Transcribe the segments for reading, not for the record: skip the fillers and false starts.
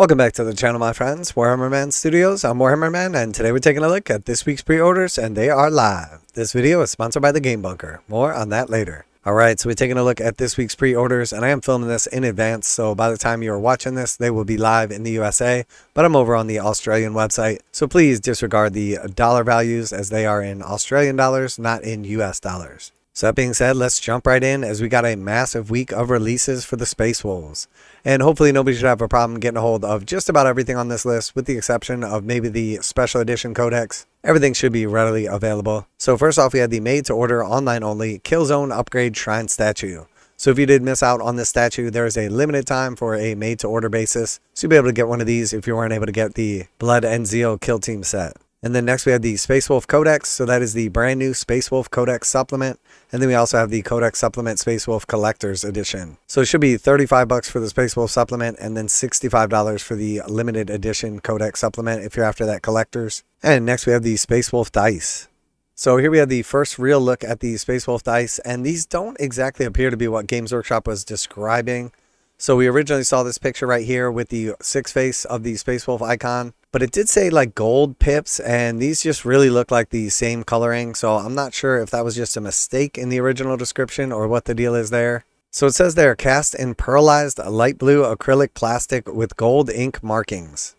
Welcome back to the channel, my friends. Warhammer Man Studios. I'm Warhammer Man, and today we're taking a look at this week's pre-orders, and they are live. This video is sponsored by the Game Bunker. More on that later. Alright, so we're taking a look at this week's pre-orders, and I am filming this in advance, so by the time you are watching this, they will be live in the USA, but I'm over on the Australian website, so please disregard the dollar values as they are in Australian dollars, not in US dollars. So that being said, let's jump right in as we got a massive week of releases for the Space Wolves. And hopefully nobody should have a problem getting a hold of just about everything on this list, with the exception of maybe the special edition codex. Everything should be readily available. So first off, we had the made to order online only Killzone upgrade shrine statue. So if you did miss out on this statue, there is a limited time for a made to order basis. So you'll be able to get one of these if you weren't able to get the Blood and Zeal kill team set. And then next we have the Space Wolf Codex, so that is the brand new Space Wolf Codex Supplement. And then we also have the Codex Supplement Space Wolf Collector's Edition. So it should be $35 for the Space Wolf Supplement, and then $65 for the limited edition Codex Supplement if you're after that collector's. And next we have the Space Wolf Dice. So here we have the first real look at the Space Wolf Dice, and these don't exactly appear to be what Games Workshop was describing. So we originally saw this picture right here with the six face of the Space Wolf icon, but it did say like gold pips, and these just really look like the same coloring. So I'm not sure if that was just a mistake in the original description or what the deal is there. So it says they're cast in pearlized light blue acrylic plastic with gold ink markings.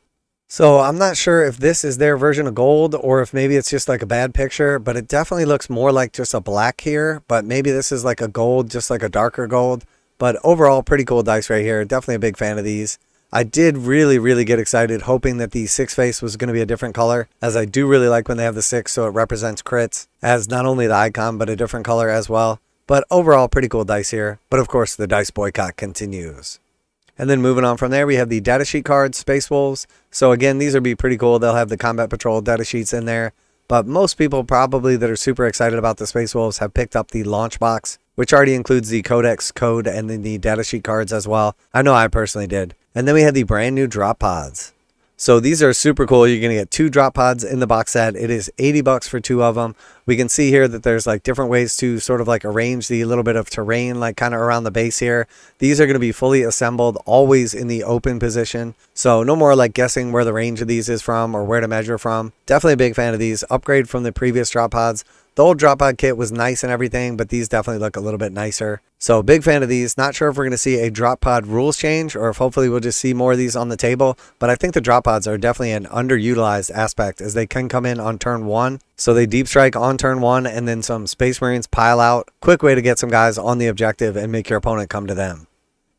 So I'm not sure if this is their version of gold or if maybe it's just like a bad picture, but it definitely looks more like just a black here, but maybe this is like a gold, just like a darker gold. But overall, pretty cool dice right here. Definitely a big fan of these. I did really get excited hoping that the six face was going to be a different color, as I do really like when they have the six, so it represents crits as not only the icon but a different color as well. But overall, pretty cool dice here. But of course, the dice boycott continues. And then moving on from there, we have the Datasheet cards, Space Wolves. So again, these would be pretty cool. They'll have the Combat Patrol datasheets in there. But most people probably that are super excited about the Space Wolves have picked up the launch box, which already includes the Codex code and then the datasheet cards as well. I know I personally did. And then we had the brand new drop pods. So these are super cool. You're going to get 2 drop pods in the box set. It is $80 for 2 of them. We can see here that there's like different ways to sort of like arrange the little bit of terrain like kind of around the base here. These are going to be fully assembled, always in the open position. So no more like guessing where the range of these is from or where to measure from. Definitely a big fan of these. Upgrade from the previous drop pods. The old drop pod kit was nice and everything, but these definitely look a little bit nicer. So big fan of these. Not sure if we're going to see a drop pod rules change or if hopefully we'll just see more of these on the table. But I think the drop pods are definitely an underutilized aspect, as they can come in on turn 1. So they deep strike on turn 1 and then some Space Marines pile out. Quick way to get some guys on the objective and make your opponent come to them.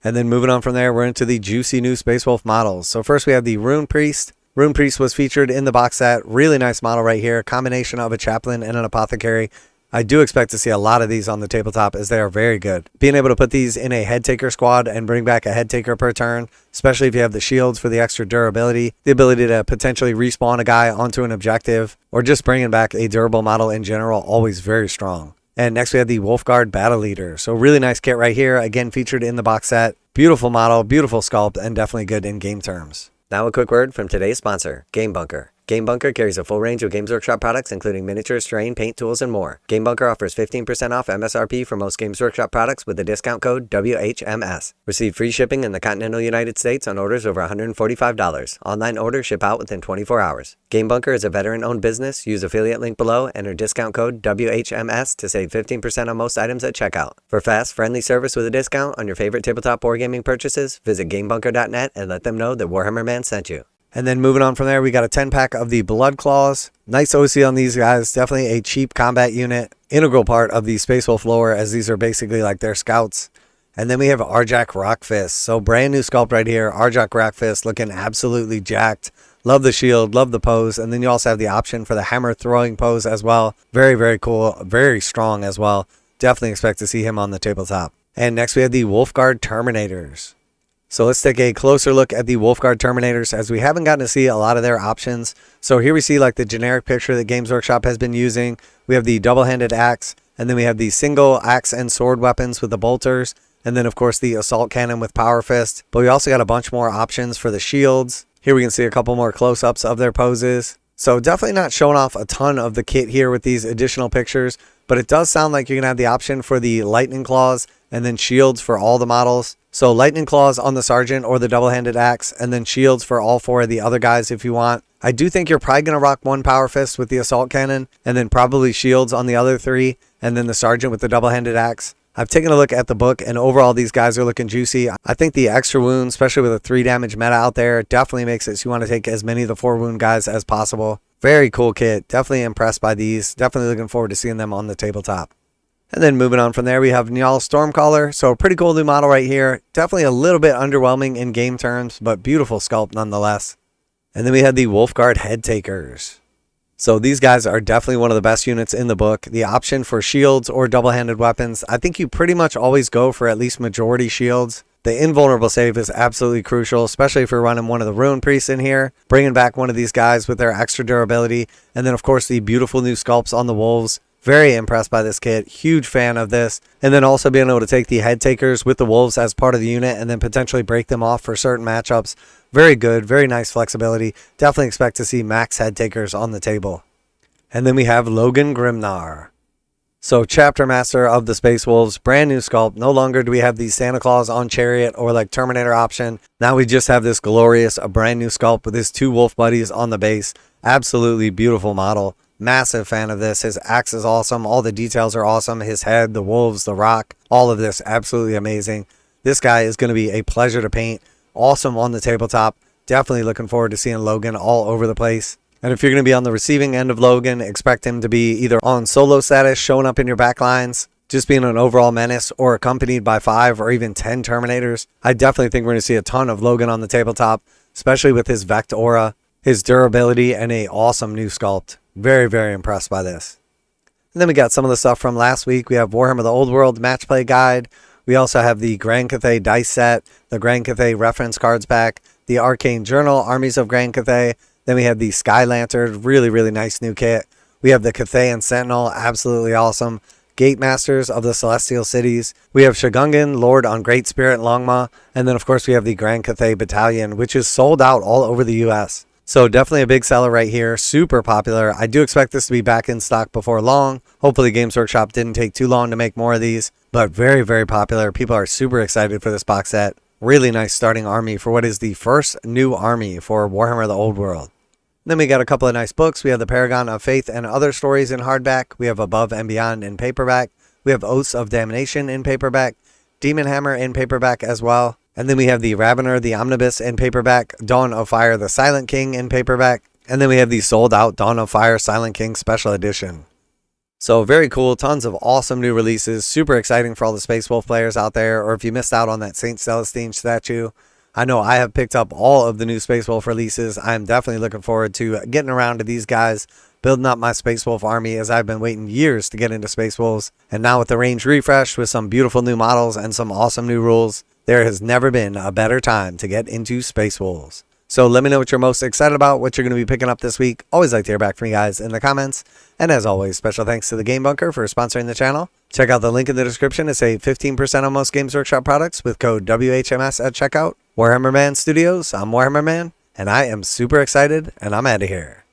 And then moving on from there, we're into the juicy new Space Wolf models. So first we have the Rune Priest. Rune Priest was featured in the box set. Really nice model right here. Combination of a chaplain and an apothecary. I do expect to see a lot of these on the tabletop, as they are very good. Being able to put these in a Headtaker squad and bring back a Headtaker per turn, especially if you have the shields for the extra durability, the ability to potentially respawn a guy onto an objective, or just bringing back a durable model in general, always very strong. And next we have the Wolfguard Battle Leader. So really nice kit right here. Again, featured in the box set. Beautiful model, beautiful sculpt, and definitely good in game terms. Now a quick word from today's sponsor, Game Bunker. Game Bunker carries a full range of Games Workshop products, including miniatures, terrain, paint, tools, and more. Game Bunker offers 15% off MSRP for most Games Workshop products with the discount code WHMS. Receive free shipping in the continental United States on orders over $145. Online orders ship out within 24 hours. Game Bunker is a veteran-owned business. Use affiliate link below, enter discount code WHMS to save 15% on most items at checkout. For fast, friendly service with a discount on your favorite tabletop wargaming purchases, visit GameBunker.net and let them know that Warhammer Man sent you. And then moving on from there, we got a 10-pack of the Blood Claws. Nice OC on these guys. Definitely a cheap combat unit. Integral part of the Space Wolf lore, as these are basically like their scouts. And then we have Arjac Rockfist. So brand new sculpt right here. Arjac Rockfist looking absolutely jacked. Love the shield. Love the pose. And then you also have the option for the hammer throwing pose as well. Very cool. Very strong as well. Definitely expect to see him on the tabletop. And next we have the Wolfguard Terminators. So let's take a closer look at the Wolfguard Terminators, as we haven't gotten to see a lot of their options. So here we see like the generic picture that Games Workshop has been using. We have the double-handed axe, and then we have the single axe and sword weapons with the bolters, and then of course the assault cannon with power fist. But we also got a bunch more options for the shields. Here we can see a couple more close-ups of their poses. So definitely not showing off a ton of the kit here with these additional pictures, but it does sound like you're going to have the option for the lightning claws and then shields for all the models. So lightning claws on the sergeant or the double-handed axe, and then shields for all 4 of the other guys if you want. I do think you're probably going to rock 1 power fist with the assault cannon, and then probably shields on the other 3, and then the sergeant with the double-handed axe. I've taken a look at the book, and overall these guys are looking juicy. I think the extra wound, especially with a 3 damage meta out there, definitely makes it so you want to take as many of the 4 wound guys as possible. Very cool kit. Definitely impressed by these. Definitely looking forward to seeing them on the tabletop. And then moving on from there, we have Njal Stormcaller. So a pretty cool new model right here. Definitely a little bit underwhelming in game terms, but beautiful sculpt nonetheless. And then we had the Wolfguard Headtakers. So these guys are definitely one of the best units in the book. The option for shields or double-handed weapons, I think you pretty much always go for at least majority shields. The invulnerable save is absolutely crucial, especially if you're running one of the Ruin Priests in here, bringing back one of these guys with their extra durability. And then, of course, the beautiful new sculpts on the wolves. Very impressed by this kit. Huge fan of this. And then also being able to take the Headtakers with the wolves as part of the unit and then potentially break them off for certain matchups. Very good. Very nice flexibility. Definitely expect to see max Headtakers on the table. And then we have Logan Grimnar. So Chapter Master of the Space Wolves. Brand new sculpt. No longer do we have the Santa Claus on Chariot or like Terminator option. Now we just have this glorious, a brand new sculpt with his 2 wolf buddies on the base. Absolutely beautiful model. Massive fan of this. His axe is awesome. All the details are awesome. His head, the wolves, the rock, all of this absolutely amazing. This guy is going to be a pleasure to paint. Awesome on the tabletop. Definitely looking forward to seeing Logan all over the place. And if you're going to be on the receiving end of Logan, expect him to be either on solo status, showing up in your backlines, just being an overall menace, or accompanied by 5 or even 10 Terminators. I definitely think we're going to see a ton of Logan on the tabletop, especially with his Vect Aura, his durability, and a awesome new sculpt. Very, very impressed by this. And then we got some of the stuff from last week. We have Warhammer the Old World Match Play Guide. We also have the Grand Cathay dice set, the Grand Cathay reference cards pack, the Arcane Journal, Armies of Grand Cathay. Then we have the Sky Lantern, really, really nice new kit. We have the Cathayan Sentinel, absolutely awesome. Gate Masters of the Celestial Cities. We have Shagungan, Lord on Great Spirit Longma. And then, of course, we have the Grand Cathay Battalion, which is sold out all over the U.S. So definitely a big seller right here. Super popular. I do expect this to be back in stock before long. Hopefully Games Workshop didn't take too long to make more of these. But very, very popular. People are super excited for this box set. Really nice starting army for what is the first new army for Warhammer the Old World. Then we got a couple of nice books. We have the Paragon of Faith and Other Stories in hardback. We have Above and Beyond in paperback. We have Oaths of Damnation in paperback. Demon Hammer in paperback as well. And then we have the Ravener, the Omnibus in paperback. Dawn of Fire, the Silent King in paperback. And then we have the sold out Dawn of Fire Silent King Special Edition. So very cool. Tons of awesome new releases. Super exciting for all the Space Wolf players out there. Or if you missed out on that Saint Celestine statue, I know I have picked up all of the new Space Wolf releases. I'm definitely looking forward to getting around to these guys, building up my Space Wolf army, as I've been waiting years to get into Space Wolves. And now with the range refresh, with some beautiful new models and some awesome new rules, there has never been a better time to get into Space Wolves. So let me know what you're most excited about, what you're going to be picking up this week. Always like to hear back from you guys in the comments. And as always, special thanks to the Game Bunker for sponsoring the channel. Check out the link in the description to save 15% on most Games Workshop products with code WHMS at checkout. Warhammer Man Studios, I'm Warhammer Man, and I am super excited, and I'm out of here.